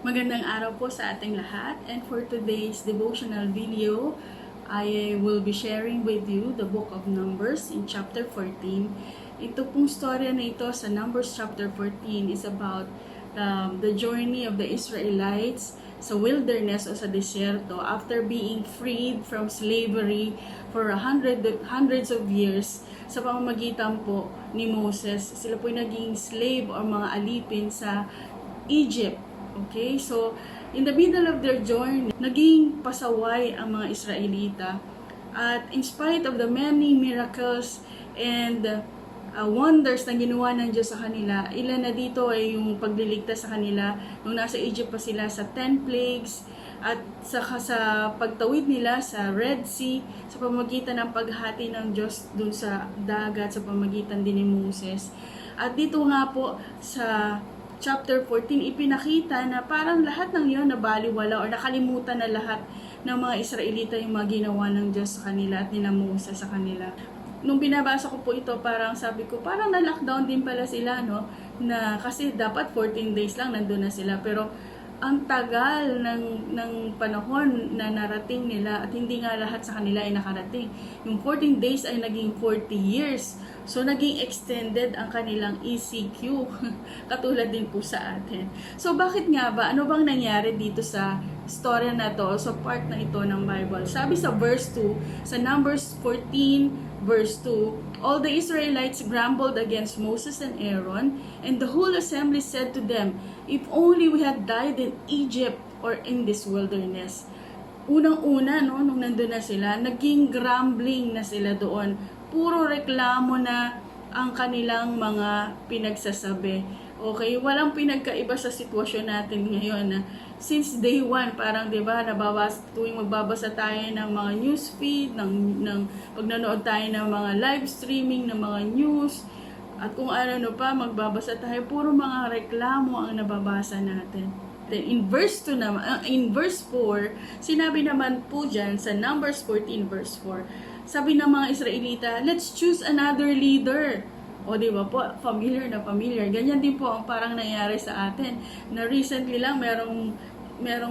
Magandang araw po sa ating lahat, and for today's devotional video, I will be sharing with you the book of Numbers in chapter 14. Ito pong storya na ito sa Numbers chapter 14 is about the journey of the Israelites sa wilderness o sa desierto after being freed from slavery for hundreds of years sa pamamagitan po ni Moses. Sila po naging slave o mga alipin sa Egypt. Okay, so in the middle of their journey, naging pasaway ang mga Israelita. At in spite of the many miracles and wonders na ginawa ng Diyos sa kanila, ilan na dito ay yung pagliligtas sa kanila nung nasa Egypt pa sila sa 10 plagues at saka sa pagtawid nila sa Red Sea sa pamamagitan ng paghati ng Diyos dun sa dagat sa pamamagitan din ni Moses. At dito nga po sa chapter 14, ipinakita na parang lahat ng yun nabaliwala o nakalimutan na lahat ng mga Israelita yung mga ginawa ng Diyos sa kanila at nila Moses sa kanila. Nung binabasa ko po ito, parang sabi ko, parang na-lockdown din pala sila, no? Na, kasi dapat 14 days lang nandun na sila. Pero ang tagal ng panahon na narating nila at hindi nga lahat sa kanila ay nakarating. Yung 14 days ay naging 40 years. So, naging extended ang kanilang ECQ. Katulad din po sa atin. So, bakit nga ba? Ano bang nangyari dito sa story na to, sa part na ito ng Bible? Sabi sa verse 2, sa Numbers 14, verse 2, all the Israelites grumbled against Moses and Aaron, and the whole assembly said to them, if only we had died in Egypt or in this wilderness. Unang-una, no, nung nandun na sila, naging grumbling na sila doon. Puro reklamo na ang kanilang mga pinagsasabi. Okay, walang pinagkaiba sa sitwasyon natin ngayon na since day one, parang 'di ba, tuwing magbabasa tayo ng mga news feed, ng pag nanood tayo ng mga live streaming ng mga news, at kung ano pa, magbabasa tayo, puro mga reklamo ang nababasa natin. Then in verse 2 naman, in verse 4, sinabi naman po diyan sa Numbers 14 verse 4, sabi ng mga Israelita, let's choose another leader. O di ba po, familiar na familiar. Ganyan din po ang parang nangyari sa atin. Na recently lang merong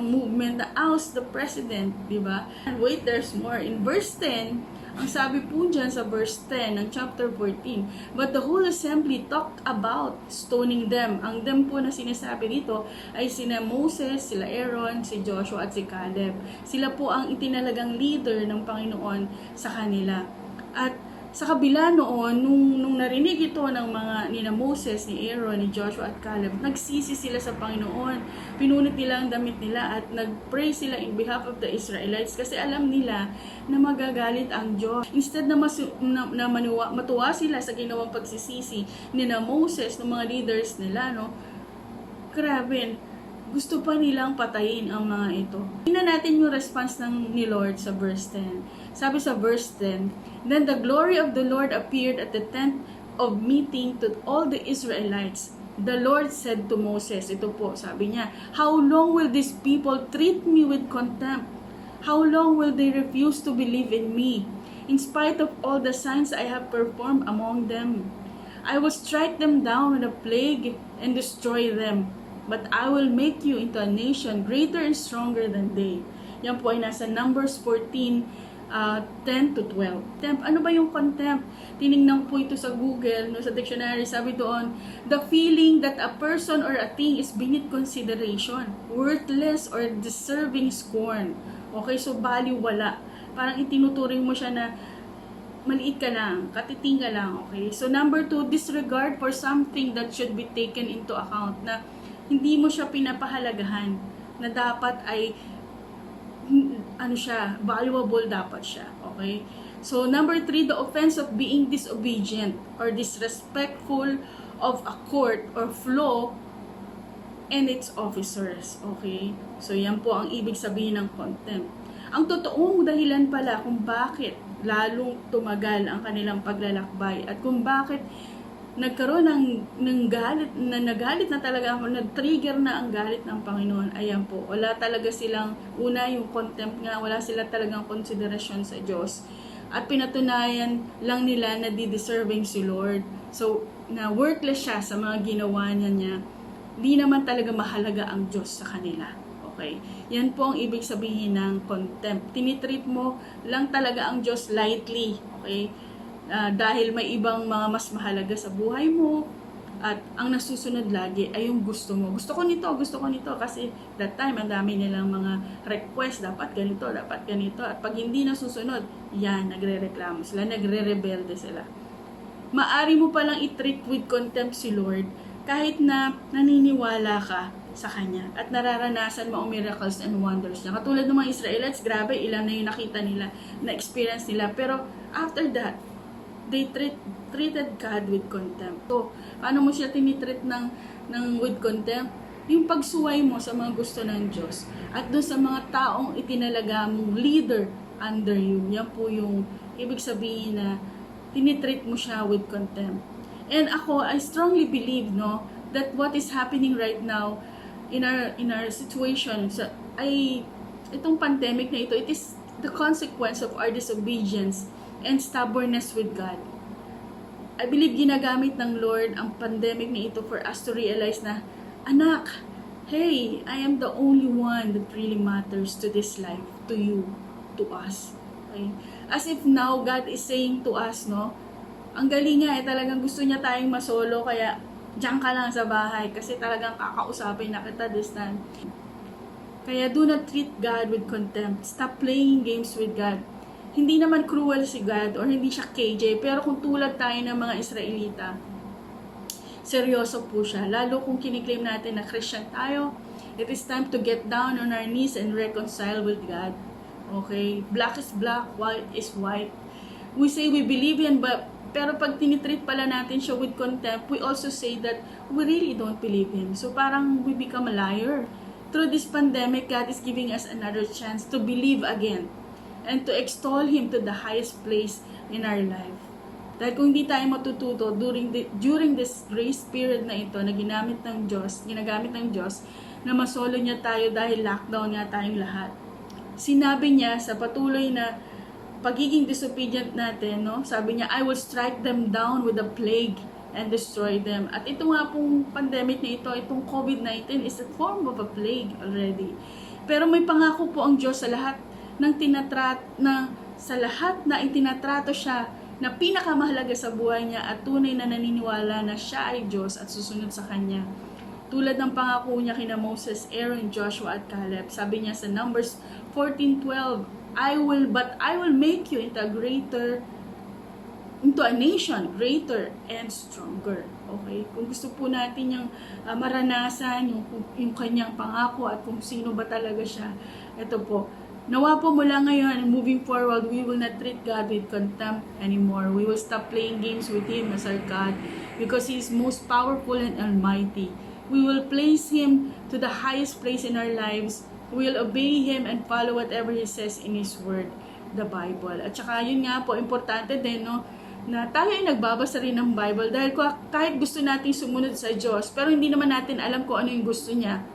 movement na oust the president, di ba? And wait, there's more. In verse 10, ang sabi po dyan sa verse 10 ng chapter 14, but the whole assembly talked about stoning them. Ang them po na sinasabi dito ay sina Moses, sila Aaron, si Joshua at si Caleb. Sila po ang itinalagang leader ng Panginoon sa kanila. At sa kabila noon, nung narinig ito ng mga nina Moses, ni Aaron, ni Joshua at Caleb, nagsisi sila sa Panginoon. Pinunit nila ang damit nila at nagpray sila in behalf of the Israelites kasi alam nila na magagalit ang Diyos. Instead na matuwa sila sa ginawang pagsisisi nina Moses, ng mga leaders nila, no? Grabe, gusto pa nilang patayin ang mga ito. Tingnan natin yung response ni Lord sa verse 10. Sabi sa verse 10, then the glory of the Lord appeared at the tent of meeting to all the Israelites. The Lord said to Moses, ito po, sabi niya, how long will these people treat me with contempt? How long will they refuse to believe in me? In spite of all the signs I have performed among them, I will strike them down with a plague and destroy them. But I will make you into a nation greater and stronger than they. Yan po ay nasa Numbers 14, 10 to 12. Ano ba yung contempt? Tinignan po ito sa Google, no, sa dictionary, sabi doon, the feeling that a person or a thing is beneath consideration, worthless or deserving scorn. Okay, so baliwala. Parang itinuturing mo siya na maliit ka lang, katiting ka lang. Okay, so number 2, disregard for something that should be taken into account, na hindi mo siya pinapahalagahan, na dapat ay valuable dapat siya. Okay? So, number 3, the offense of being disobedient or disrespectful of a court or law and its officers. Okay? So, yan po ang ibig sabihin ng contempt. Ang totoong dahilan pala kung bakit lalong tumagal ang kanilang paglalakbay at kung bakit nagkaroon ng galit na talaga ako, nag-trigger na ang galit ng Panginoon. Ayan po, wala talaga silang, una yung contempt nga, wala sila talagang konsiderasyon sa Diyos. At pinatunayan lang nila na di-deserving si Lord. So, na worthless siya sa mga ginawa niya Hindi naman talaga mahalaga ang Diyos sa kanila. Okay? Yan po ang ibig sabihin ng contempt. Tinitreat mo lang talaga ang Diyos lightly. Okay? Dahil may ibang mga mas mahalaga sa buhay mo, at ang nasusunod lagi ay yung gusto mo. Gusto ko nito kasi that time ang dami nilang mga request, dapat ganito. At pag hindi nasusunod, yan, nagre-reklamo sila, nagre-rebelde sila. Maari mo palang i-treat with contempt si Lord kahit na naniniwala ka sa Kanya at nararanasan mo ang miracles and wonders niya. Katulad ng mga Israelites, grabe, ilan na yung nakita nila, na-experience nila. Pero after that, they treated God with contempt. So, paano mo siya tinitreat ng with contempt? Yung pagsuway mo sa mga gusto ng Diyos at doon sa mga taong itinalaga mong leader under you. Yan po yung ibig sabihin na tinitreat mo siya with contempt. And ako, I strongly believe, no, that what is happening right now in our situation, itong pandemic na ito, it is the consequence of our disobedience and stubbornness with God. I believe ginagamit ng Lord ang pandemic na ito for us to realize na, anak, hey, I am the only one that really matters to this life, to you, to us. Okay? As if now, God is saying to us, no, ang galing nga talagang gusto niya tayong masolo, kaya diyan ka lang sa bahay kasi talagang kakausapin na kita this time. Kaya do not treat God with contempt. Stop playing games with God. Hindi naman cruel si God or hindi siya KJ, pero kung tulad tayo ng mga Israelita, seryoso po siya. Lalo kung kiniklaim natin na Christian tayo, it is time to get down on our knees and reconcile with God. Okay? Black is black, white is white. We say we believe in, pero pag tinitreat pala natin siya with contempt, we also say that we really don't believe Him. So parang we become a liar. Through this pandemic, God is giving us another chance to believe again and to extol Him to the highest place in our life. Dahil kung hindi tayo matututo during this grace period na ito na ginagamit ng Diyos, na masolo niya tayo dahil lockdown nga tayong lahat. Sinabi niya sa patuloy na pagiging disobedient natin, no? Sabi niya, I will strike them down with a plague and destroy them. At ito nga pong pandemic na ito, itong COVID-19 is a form of a plague already. Pero may pangako po ang Diyos sa lahat sa lahat na itinatrato siya na pinakamahalaga sa buhay niya at tunay na naniniwala na siya ay Diyos at susunod sa Kanya. Tulad ng pangako niya kina Moses, Aaron, Joshua at Caleb. Sabi niya sa Numbers 14:12, I will make you into a nation greater and stronger. Okay? Kung gusto po natin yung maranasan yung kanyang pangako at kung sino ba talaga siya, ito po. Nawa po mula ngayon, moving forward, we will not treat God with contempt anymore. We will stop playing games with Him as our God because He is most powerful and almighty. We will place Him to the highest place in our lives. We will obey Him and follow whatever He says in His Word, the Bible. At saka yun nga po, importante din, no, na tayo ay nagbabasa rin ng Bible dahil kahit gusto nating sumunod sa Diyos, pero hindi naman natin alam kung ano yung gusto niya,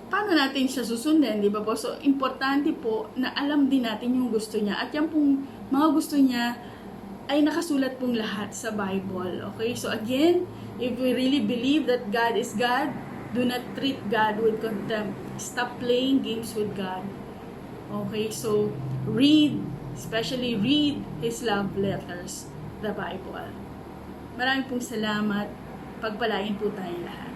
paano natin siya susundin, di ba po? So, importante po na alam din natin yung gusto niya. At yan pong mga gusto niya ay nakasulat pong lahat sa Bible. Okay? So, again, if we really believe that God is God, do not treat God with contempt. Stop playing games with God. Okay? So, especially read His love letters, the Bible. Maraming pong salamat. Pagpalain po tayong lahat.